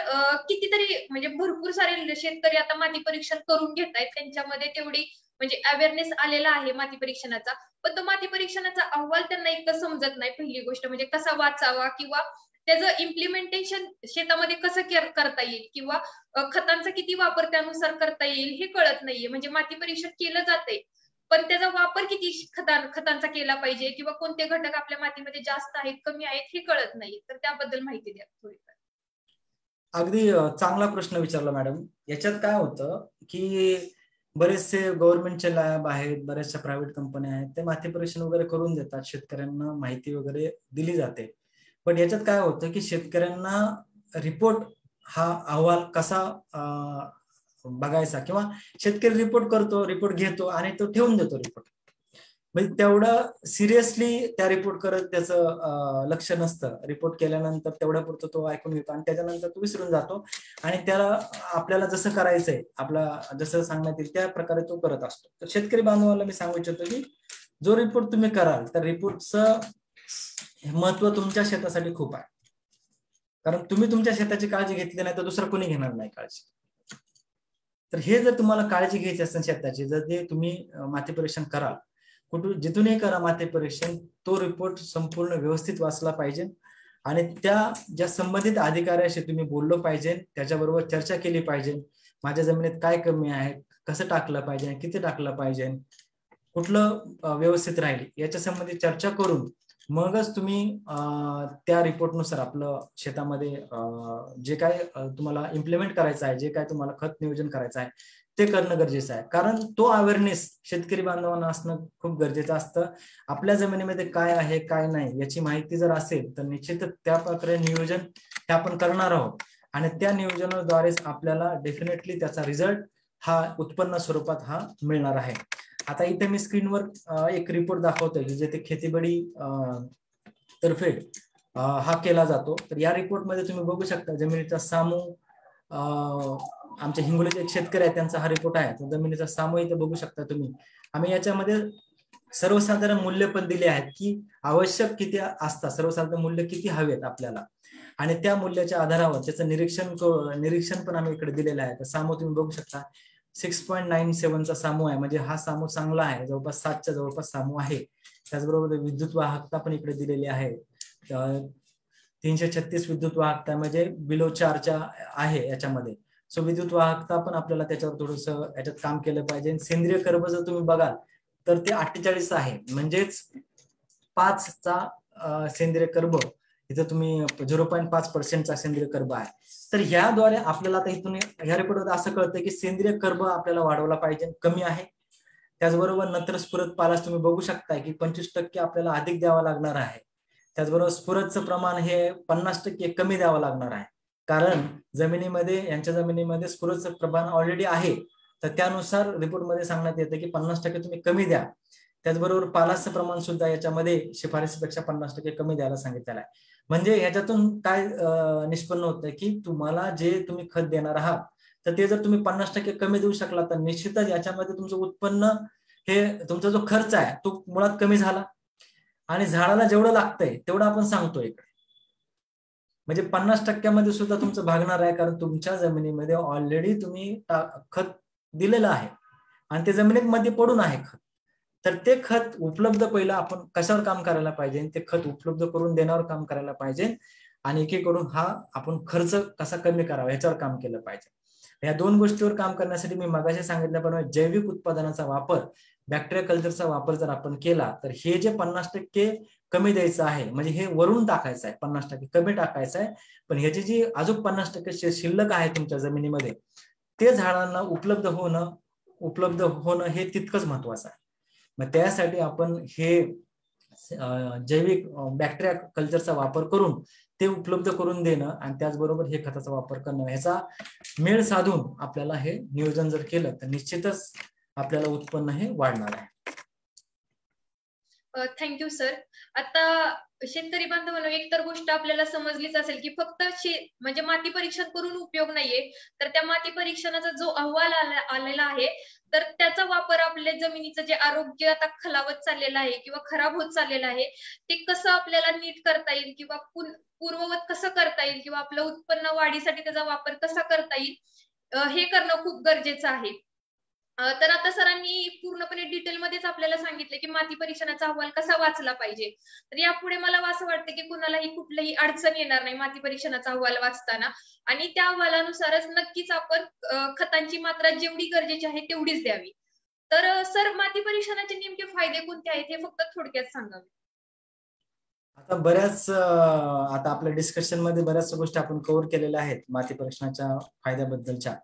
कितीतरी म्हणजे भरपूर सारे शेतकरी आता माती परीक्षण करून घेत आहेत, त्यांच्यामध्ये तेवढी म्हणजे अवेअरनेस आलेला आहे माती परीक्षणाचा, पण तो माती परीक्षणाचा अहवाल त्यांना इतकं समजत नाही. पहिली गोष्ट म्हणजे कसा वाचावा किंवा त्याचं इम्प्लिमेंटेशन शेतामध्ये कसं करता येईल किंवा खतांचा किती वापर त्यानुसार करता येईल हे कळत नाहीये. म्हणजे माती परीक्षण केलं जाते पण त्याचा वापर किती खतांचा केला पाहिजे किंवा कोणते घटक आपल्या मातीमध्ये जास्त आहेत कमी आहेत हे कळत नाही. तर त्याबद्दल माहिती द्या थोडीफार. अगदी चांगला प्रश्न विचारला मॅडम. याच्यात काय होतं की बरेचसे गव्हर्नमेंटचे लॅब आहेत, बऱ्याचशा प्रायव्हेट कंपन्या आहेत, ते माती परीक्षण वगैरे करून देतात, शेतकऱ्यांना माहिती वगैरे दिली जाते. पण याच्यात काय होतं की शेतकऱ्यांना रिपोर्ट हा अहवाल कसा बघायचा, किंवा शेतकरी रिपोर्ट घेतो आणि तो ठेवून देतो रिपोर्ट, म्हणजे तेवढं सिरियसली त्या रिपोर्ट करत त्याचं लक्ष नसतं. रिपोर्ट केल्यानंतर तेवढ्या पुरतं तो ऐकून घेतो आणि त्याच्यानंतर तो विसरून जातो आणि त्याला आपल्याला जसं करायचंय, आपला जसं सांगण्यात येईल त्या प्रकारे तो करत असतो. तर शेतकरी बांधवाला मी सांगू इच्छितो की जो रिपोर्ट तुम्ही कराल तर रिपोर्टचं महत्व तुमच्या शेतासाठी खूप आहे. कारण तुम्ही तुमच्या शेताची काळजी घेतली नाही तर दुसरं कोणी घेणार नाही काळजी. तर हे जर तुम्हाला काळजी घ्यायची असेल शेताची, जर ते तुम्ही माती परीक्षण कराल, जिथूनही करा माती परीक्षण, तो रिपोर्ट संपूर्ण व्यवस्थित वाचला पाहिजे आणि त्या ज्या संबंधित अधिकाऱ्याशी तुम्ही बोललो पाहिजे, त्याच्याबरोबर चर्चा केली पाहिजे. माझ्या जमिनीत काय कमी आहे, कसं टाकलं पाहिजे, किती टाकलं पाहिजे, कुठलं व्यवस्थित राहील, याच्या संबंधी चर्चा करून मगच तुम्ही त्या रिपोर्टनुसार आपलं शेतामध्ये जे काय तुम्हाला इम्प्लिमेंट करायचं आहे, जे काय तुम्हाला खत नियोजन करायचं आहे ते करणं गरजेचं आहे. कारण तो अवेअरनेस शेतकरी बांधवांना असणं खूप गरजेचं असतं. आपल्या जमिनीमध्ये काय आहे काय नाही याची माहिती जर असेल तर निश्चितच त्या प्रकारे नियोजन हे आपण करणार आहोत आणि त्या नियोजनाद्वारेच आपल्याला डेफिनेटली त्याचा रिझल्ट हा उत्पन्न स्वरूपात हा मिळणार आहे. आता इथे मी स्क्रीनवर एक रिपोर्ट दाखवतोय की जेथे खेतीबडी तर्फे हा केला जातो. तर या रिपोर्ट मध्ये तुम्ही बघू शकता जमिनीचा सामू आमच्या हिंगोलीचे एक शेतकरी आहे त्यांचा हा रिपोर्ट आहे. तो जमिनीचा सामू इथे बघू शकता तुम्ही. आम्ही याच्यामध्ये सर्वसाधारण मूल्य पण दिले आहेत की आवश्यक किती असतात, सर्वसाधारण मूल्य किती हवेत आपल्याला आणि त्या मूल्याच्या आधारावर त्याचं निरीक्षण पण आम्ही इकडे दिलेलं आहे. तर सामू तुम्ही बघू शकता 6.97 चा सामू आहे, म्हणजे हा सामू चांगला आहे, जवळपास 7च्या जवळपास सामू आहे. त्याचबरोबर विद्युत वाहकता पण इकडे दिलेली आहे. 336 विद्युत वाहकता म्हणजे बिलो 4च्या आहे याच्यामध्ये. सो विद्युत वाहकता पण आपल्याला त्याच्यावर थोडस याच्यात काम केलं पाहिजे. सेंद्रिय कर्ब जर तुम्ही बघाल तर ते 48 आहे, म्हणजेच 5चा सेंद्रिय कर्ब इथे तुम्ही 0.5% सेंद्रिय कर्ब आहे. तर ह्याद्वारे आपल्याला आता इथून ह्या रिपोर्टमध्ये असं कळतं की सेंद्रिय कर्ब आपल्याला वाढवला पाहिजे, कमी आहे. त्याचबरोबर नत्र स्फुरद पालाश तुम्ही बघू शकता की 25% आपल्याला अधिक द्यावा लागणार आहे. त्याचबरोबर स्फुरदचं प्रमाण हे 50% कमी द्यावं लागणार आहे, कारण जमिनीमध्ये यांच्या जमिनीमध्ये स्फुरदचं प्रमाण ऑलरेडी आहे. तर त्यानुसार रिपोर्टमध्ये सांगण्यात येतं की 50% तुम्ही कमी द्या. त्याचबरोबर पालाशचं प्रमाण सुद्धा याच्यामध्ये शिफारसीपेक्षा 50% कमी द्यायला सांगितलेलं आहे. म्हणजे ह्याच्यातून काय निष्पन्न होतं की तुम्हाला जे तुम्ही खत देणार आहात तर ते जर तुम्ही 50% कमी देऊ शकला तर निश्चितच याच्यामध्ये तुमचं उत्पन्न हे तुमचा जो खर्च आहे तो मुळात कमी झाला आणि झाडाला जेवढं लागतंय तेवढं आपण सांगतोय इकडे, म्हणजे 50% सुद्धा तुमचं भागणार आहे, कारण तुमच्या जमिनीमध्ये ऑलरेडी तुम्ही खत दिलेलं आहे आणि ते जमिनीमध्ये पडून आहे खत. तर ते खत उपलब्ध पहिलं आपण कशावर काम करायला पाहिजे, ते खत उपलब्ध करून देण्यावर काम करायला पाहिजे आणि एकीकडून हा आपण खर्च कसा कमी करावा याच्यावर काम केलं पाहिजे. या दोन गोष्टीवर काम करण्यासाठी मी मगाशी सांगितल्याप्रमाणे जैविक उत्पादनाचा वापर, बॅक्टेरिया कल्चरचा वापर जर आपण केला तर हे जे 50% कमी द्यायचं आहे, म्हणजे हे वरून टाकायचं आहे, 50% कमी टाकायचं आहे, पण ह्याची जी अजून 50% शिल्लक आहे तुमच्या जमिनीमध्ये ते झाडांना उपलब्ध होणं हे तितकंच महत्वाचं आहे. मग त्यासाठी आपण हे जैविक बॅक्टेरिया कल्चरचा वापर करून ते उपलब्ध करून देणं आणि त्याचबरोबर हे खताचा वापर करणं ह्याचा मेळ साधून आपल्याला हे नियोजन जर केलं तर निश्चितच आपल्याला उत्पन्न हे वाढणार आहे. Thank you sir. आता शेतकरी बांधवांनो एक तर गोष्ट आपल्याला समजलीच असेल की फक्त म्हणजे माती परीक्षण करून उपयोग नाहीये, तर त्या माती परीक्षणाचा जो अहवाल आलेला आहे तर त्याचा वापर आपल्या जमिनीचं जे आरोग्य आता खालावत चाललेलं आहे किंवा खराब होत चाललेलं आहे ते कसं आपल्याला नीट करता येईल किंवा पूर्ववत कसं करता येईल किंवा आपलं उत्पन्न वाढीसाठी त्याचा वापर कसा करता येईल हे करणं खूप गरजेचं आहे. तर आता सरांनी पूर्णपणे डिटेलमध्येच आपल्याला सांगितलं की माती परीक्षणाचा अहवाल कसा वाचला पाहिजे. तर यापुढे मला असं वाटतं की कुणालाही कुठलीही अडचण येणार नाही माती परीक्षणाचा अहवाल वाचताना आणि त्या अहवालानुसारच नक्कीच आपण खतांची मात्रा जेवढी गरजेची आहे तेवढीच द्यावी. तर सर माती परीक्षणाचे नेमके फायदे कोणते आहेत हे फक्त थोडक्यात सांगावे. आता आपल्या डिस्कशन मध्ये बऱ्याच गोष्टी आपण कव्हर केलेल्या आहेत माती परीक्षणाच्या फायद्याबद्दलच्या.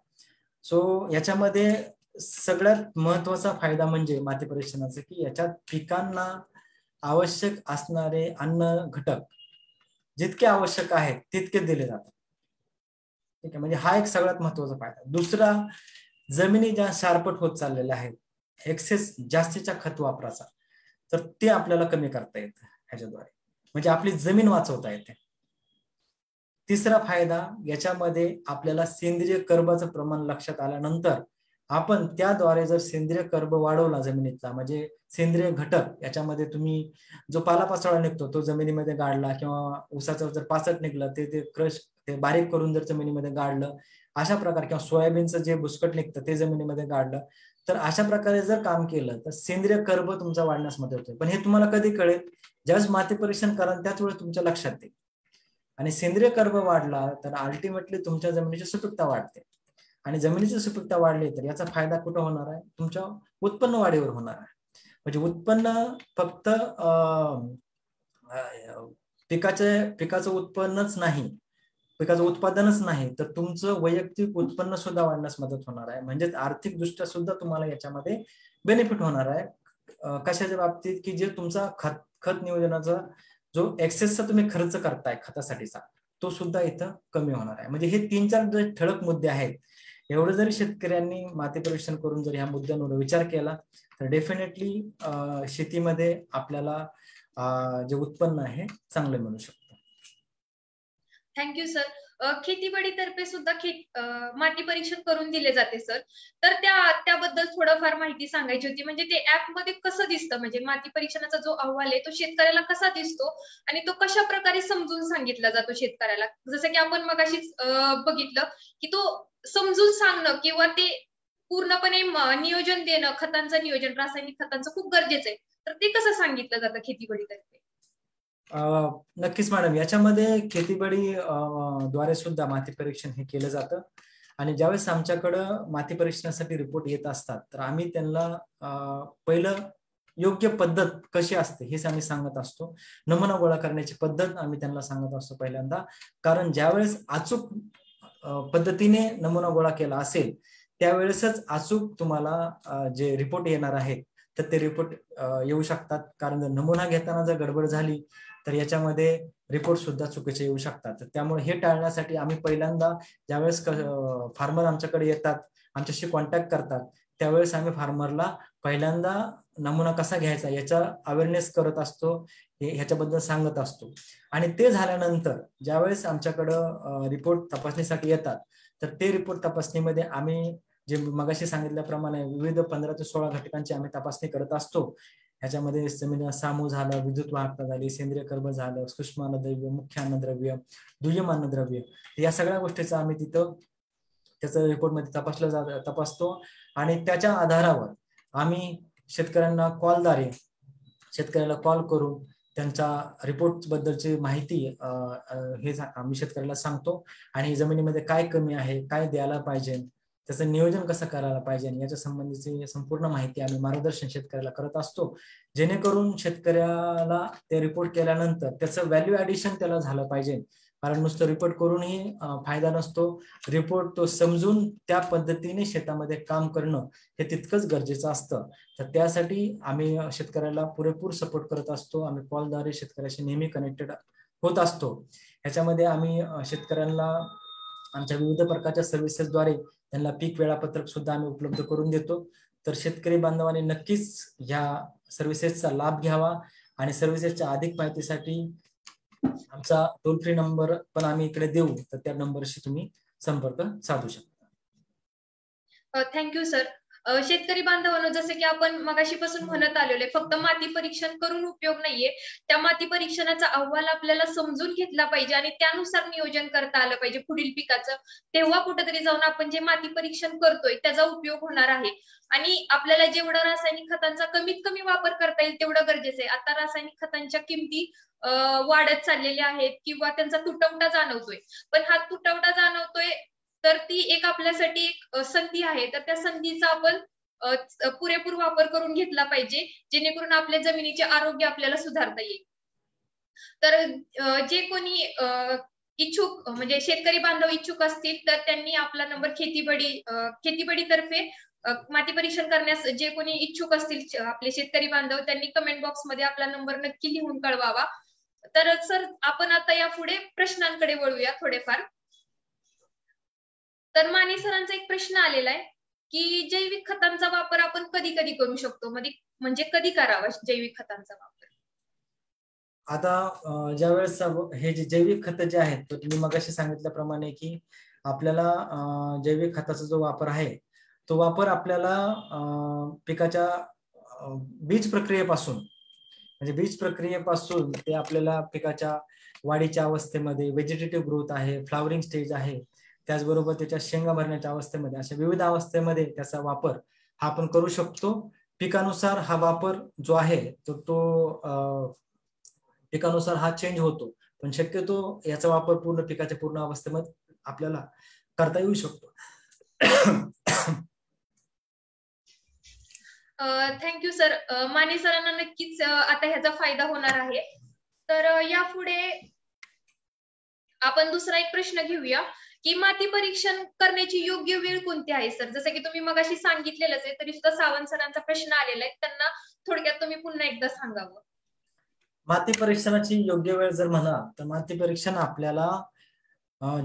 सो याच्यामध्ये सगळ्यात महत्वाचा फायदा म्हणजे माती परीक्षणाचा की याच्यात पिकांना आवश्यक असणारे अन्न घटक जितके आवश्यक आहेत तितके दिले जातात. ठीक आहे, म्हणजे हा एक सगळ्यात महत्वाचा फायदा. दुसरा, जमिनी ज्या शारपट होत चाललेल्या आहेत, एक्सेस जास्तीच्या खत वापराचा, तर ते आपल्याला कमी करता येतं ह्याच्याद्वारे, म्हणजे आपली जमीन वाचवता येते. तिसरा फायदा, याच्यामध्ये आपल्याला सेंद्रिय कर्बाचं प्रमाण लक्षात आल्यानंतर आपण त्याद्वारे जर सेंद्रिय कर्ब वाढवला जमिनीतला, म्हणजे सेंद्रिय घटक याच्यामध्ये तुम्ही जो पालापाचोळा निघतो तो जमिनीमध्ये गाडला किंवा ऊसाचं जर पाचट निघलं ते क्रश ते बारीक करून जर जमिनीमध्ये गाडलं, अशा प्रकारे, किंवा सोयाबीनचं जे भुसकट निघतं ते जमिनीमध्ये गाडलं, तर अशा प्रकारे जर काम केलं तर सेंद्रिय कर्ब तुमचा वाढण्यास मदत होते. पण हे तुम्हाला कधी कळेल, ज्यावेळेस माती परीक्षण कराल त्याच वेळेस तुमच्या लक्षात येईल. आणि सेंद्रिय कर्ब वाढला तर अल्टिमेटली तुमच्या जमिनीची सुपीकता वाढते आणि जमिनीची सुपीकता वाढली तर याचा फायदा कुठं होणार आहे, तुमच्या उत्पन्न वाढीवर होणार आहे. म्हणजे उत्पन्न फक्त पिकाचं उत्पन्नच नाही पिकाचं उत्पादनच नाही तर तुमचं वैयक्तिक उत्पन्न सुद्धा वाढण्यास मदत होणार आहे. म्हणजेच आर्थिक दृष्ट्या सुद्धा तुम्हाला याच्यामध्ये बेनिफिट होणार आहे. कशाच्या बाबतीत की जे तुमचा खत नियोजनाचा जो एक्सेसचा तुम्ही खर्च करताय खतासाठीचा तो सुद्धा इथं कमी होणार आहे. म्हणजे हे 3-4 जे ठळक मुद्दे आहेत, एवढं जरी शेतकऱ्यांनी माती परीक्षण करून जर ह्या मुद्द्यांवर विचार केला तर डेफिनेटली शेतीमध्ये आपल्याला जे उत्पन्न आहे चांगले मिळू शकतं. Thank you sir. खेतीबाडी तर्फे सुद्धा माती परीक्षण करून दिले जाते सर. तर त्याबद्दल थोडंफार माहिती सांगायची होती. म्हणजे ते ऍप मध्ये कसं दिसतं, म्हणजे माती परीक्षणाचा जो अहवाल आहे तो शेतकऱ्याला कसा दिसतो आणि तो कशा प्रकारे समजून सांगितला जातो शेतकऱ्याला. जसं की आपण मगाशीच बघितलं की तो समजून सांगणं किंवा ते पूर्णपणे नियोजन देणं, खतांचं नियोजन, रासायनिक खतांचं खूप गरजेचं आहे. तर ते कसं सांगितलं जातं खेतीबाडी तर्फे? नक्कीच मॅडम, याच्यामध्ये खेतीबाडी द्वारे सुद्धा माती परीक्षण हे केलं जातं. आणि ज्यावेळेस आमच्याकडं माती परीक्षणासाठी रिपोर्ट येत असतात तर आम्ही त्यांना पहिलं योग्य पद्धत कशी असते हेच आम्ही सांगत असतो. नमुना गोळा करण्याची पद्धत आम्ही त्यांना सांगत असतो पहिल्यांदा. कारण ज्यावेळेस अचूक पद्धतीने नमुना गोळा केला असेल त्यावेळेसच अचूक तुम्हाला जे रिपोर्ट येणार आहेत तर ते रिपोर्ट येऊ शकतात. कारण जर नमुना घेताना जर गडबड झाली तर याच्यामध्ये रिपोर्ट सुद्धा चुकीचे येऊ शकतात. त्यामुळे हे टाळण्यासाठी आम्ही पहिल्यांदा ज्यावेळेस फार्मर आमच्याकडे येतात, आमच्याशी कॉन्टॅक्ट करतात, त्यावेळेस आम्ही फार्मरला पहिल्यांदा नमुना कसा घ्यायचा याचा अवेअरनेस करत असतो, ह्याच्याबद्दल सांगत असतो. आणि ते झाल्यानंतर ज्यावेळेस आमच्याकडं रिपोर्ट तपासणीसाठी येतात तर ते रिपोर्ट तपासणीमध्ये आम्ही जे मगाशी सांगितल्याप्रमाणे विविध 15 ते 16 घटकांची आम्ही तपासणी करत असतो. ह्याच्यामध्ये जमीन सामू झालं, विद्युत वाहकता झाली, सेंद्रिय कर्ब झालं, सूक्ष्म अन्नद्रव्य, मुख्य अन्नद्रव्य, दुय्यम अन्नद्रव्य, या सगळ्या गोष्टीचा आम्ही तिथं त्याचं रिपोर्टमध्ये तपासतो. आणि त्याच्या आधारावर आम्ही शेतकऱ्यांना शेतकऱ्याला कॉल करून त्यांच्या रिपोर्ट बद्दलची माहिती हे आम्ही शेतकऱ्याला सांगतो. आणि जमिनीमध्ये काय कमी आहे, काय द्यायला पाहिजे, त्याचं नियोजन कसं करायला पाहिजे याच्या संबंधीची संपूर्ण माहिती आम्ही मार्गदर्शन शेतकऱ्याला करत असतो. जेणेकरून शेतकऱ्याला ते रिपोर्ट केल्यानंतर त्याचं व्हॅल्यू ऍडिशन त्याला झालं पाहिजे. कारण नुसतं रिपोर्ट करूनही फायदा नसतो. रिपोर्ट तो समजून त्या पद्धतीने शेतामध्ये काम करणं हे तितकंच गरजेचं असतं. तर त्यासाठी आम्ही शेतकऱ्याला पुरेपूर सपोर्ट करत असतो. आम्ही कॉलद्वारे शेतकऱ्याशी नेहमी कनेक्टेड होत असतो. ह्याच्यामध्ये आम्ही शेतकऱ्यांना आमच्या विविध प्रकारच्या सर्व्हिसेसद्वारे त्यांना पीक वेळापत्रक सुद्धा आम्ही उपलब्ध करून देतो. तर शेतकरी बांधवांनी नक्कीच ह्या सर्व्हिसेसचा लाभ घ्यावा. आणि सर्व्हिसेसच्या अधिक माहितीसाठी आमचा टोल फ्री नंबर पण आम्ही इकडे देऊ, तर त्या नंबरशी तुम्ही संपर्क साधू शकता. Thank you sir. शेतकरी बांधवांनो, जसं की आपण मगाशीपासून म्हणत आलेलो आहे, फक्त माती परीक्षण करून उपयोग नाहीये. त्या माती परीक्षणाचा अहवाल आपल्याला समजून घेतला पाहिजे आणि त्यानुसार नियोजन करता आलं पाहिजे पुढील पिकाचं. तेव्हा कुठेतरी जाऊन आपण जे माती परीक्षण करतोय त्याचा उपयोग होणार आहे. आणि आपल्याला जेवढा रासायनिक खतांचा कमीत कमी वापर करता येईल तेवढं गरजेचं आहे. आता रासायनिक खतांच्या किमती वाढत चाललेल्या आहेत किंवा त्यांचा तुटवडा जाणवतोय. पण हा तुटवडा जाणवतोय तर ती एक आपल्यासाठी एक संधी आहे. तर त्या संधीचा आपण पुरेपूर वापर करून घेतला पाहिजे, जेणेकरून आपल्या जमिनीचे आरोग्य आपल्याला सुधारता येईल. तर जे कोणी इच्छुक म्हणजे शेतकरी बांधव इच्छुक असतील तर त्यांनी आपला नंबर खेतीबाडी तर्फे माती परीक्षण करण्यास जे कोणी इच्छुक असतील आपले शेतकरी बांधव त्यांनी कमेंट बॉक्स मध्ये आपला नंबर नक्की लिहून कळवावा. तर सर, आपण आता यापुढे प्रश्नांकडे वळूया थोडेफार. तर माने सरांचा एक प्रश्न आलेला आहे की जैविक खतांचा वापर आपण कधी कधी करू शकतो, म्हणजे कधी करावा जैविक खतांचा वापर? आता ज्यावेळेस हे जे जैविक खत जे आहेत तर तुम्ही मगाशी सांगितल्याप्रमाणे की आपल्याला जैविक खताचा जो वापर आहे तो वापर आपल्याला पिकाच्या बीज प्रक्रियेपासून म्हणजे बीज प्रक्रियेपासून ते आपल्याला पिकाच्या वाढीच्या अवस्थेमध्ये, व्हेजिटेटिव्ह ग्रोथ आहे, फ्लावरिंग स्टेज आहे, त्याचबरोबर त्याच्या शेंगा भरण्याच्या अवस्थेमध्ये, अशा विविध अवस्थेमध्ये त्याचा वापर हा आपण करू शकतो. पिकानुसार हा वापर जो आहे तो पिकानुसार हा चेंज होतो. पण शक्यतो याचा वापर पूर्ण पिकाच्या पूर्ण अवस्थेमध्ये आपल्याला करता येऊ शकतो. Thank you sir. माने सरांना नक्कीच आता ह्याचा फायदा होणार आहे. तर यापुढे आपण दुसरा एक प्रश्न घेऊया की माती परीक्षण करण्याची योग्य वेळ कोणती आहे सर? जसं की तुम्ही मगाशी सांगितलेलंच आहे, तरी सुद्धा सावंत सरांचा प्रश्न आलेला आहे, त्यांना थोडक्यात तुम्ही पुन्हा एकदा सांगावं. माती परीक्षणाची योग्य वेळ जर म्हणा तर माती परीक्षण आपल्याला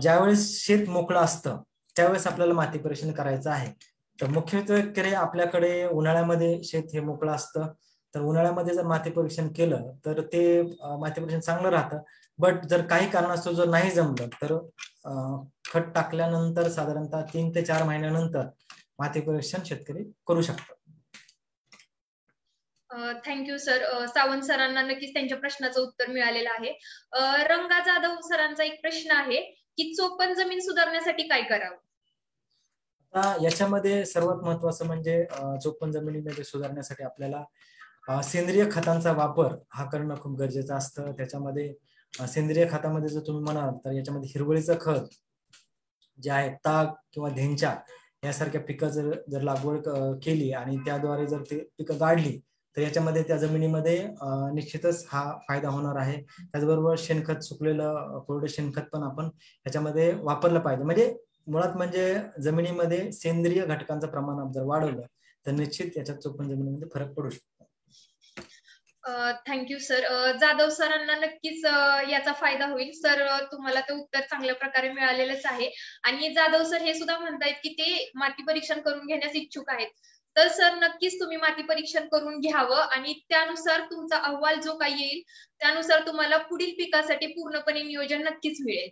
ज्यावेळेस शेत मोकळं असतं त्यावेळेस आपल्याला माती परीक्षण करायचं आहे. तर मुख्यत्वे आपल्याकडे उन्हाळ्यामध्ये शेत हे मोकळं असतं, तर उन्हाळ्यामध्ये जर माती परीक्षण केलं तर ते माती परीक्षण चांगलं राहतं. बट जर काही कारणास्तव जर नाही जमलं तर खत टाकल्यानंतर साधारणतः 3 ते 4 महिन्यानंतर माती परीक्षण शेतकरी करू शकतात. Thank you sir. सावंत सरांना नक्कीच त्यांच्या प्रश्नाचं उत्तर मिळालेलं आहे. रंगा जाधव सरांचा एक प्रश्न आहे की चोपण जमीन सुधारण्यासाठी काय करावं? आता याच्यामध्ये सर्वात महत्वाचं म्हणजे चोपण जमिनीमध्ये सुधारण्यासाठी आपल्याला सेंद्रिय खतांचा वापर हा करणं खूप गरजेचं असतं. त्याच्यामध्ये सेंद्रिय खतामध्ये जर तुम्ही म्हणाल तर याच्यामध्ये हिरवळीचं खत जे आहे, ताग किंवा धेंचा यासारख्या पिकं जर लागवड केली आणि त्याद्वारे जर ते पिकं गाडली तर याच्यामध्ये त्या जमिनीमध्ये निश्चितच हा फायदा होणार आहे. त्याचबरोबर शेणखत, सुकलेलं कोरडं शेणखत पण आपण याच्यामध्ये वापरलं पाहिजे. म्हणजे मुळात म्हणजे जमिनीमध्ये सेंद्रिय घटकांचं प्रमाण जर वाढवलं तर निश्चित याच्यात चोपण जमिनीमध्ये फरक पडू शकतो. Thank you sir. जाधव सरांना नक्कीच याचा फायदा होईल. सर तुम्हाला ते उत्तर चांगल्या प्रकारे मिळालेलंच आहे. आणि जाधव सर हे सुद्धा म्हणतायत की ते माती परीक्षण करून घेण्यास इच्छुक आहेत. तर सर नक्कीच तुम्ही माती परीक्षण करून घ्यावं आणि त्यानुसार तुमचा अहवाल जो काही येईल त्यानुसार तुम्हाला पुढील पिकासाठी पूर्णपणे नियोजन नक्कीच मिळेल.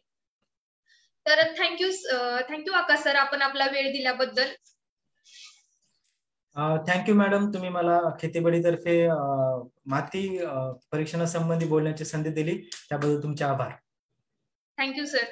तर थँक्यू आकाश सर, आपण आपला वेळ दिल्याबद्दल. थँक्यू मॅडम, तुम्ही मला खेतीबडीतर्फे माती परीक्षणासंबंधी बोलण्याची संधी दिली त्याबद्दल तुमचे आभार. Thank you sir.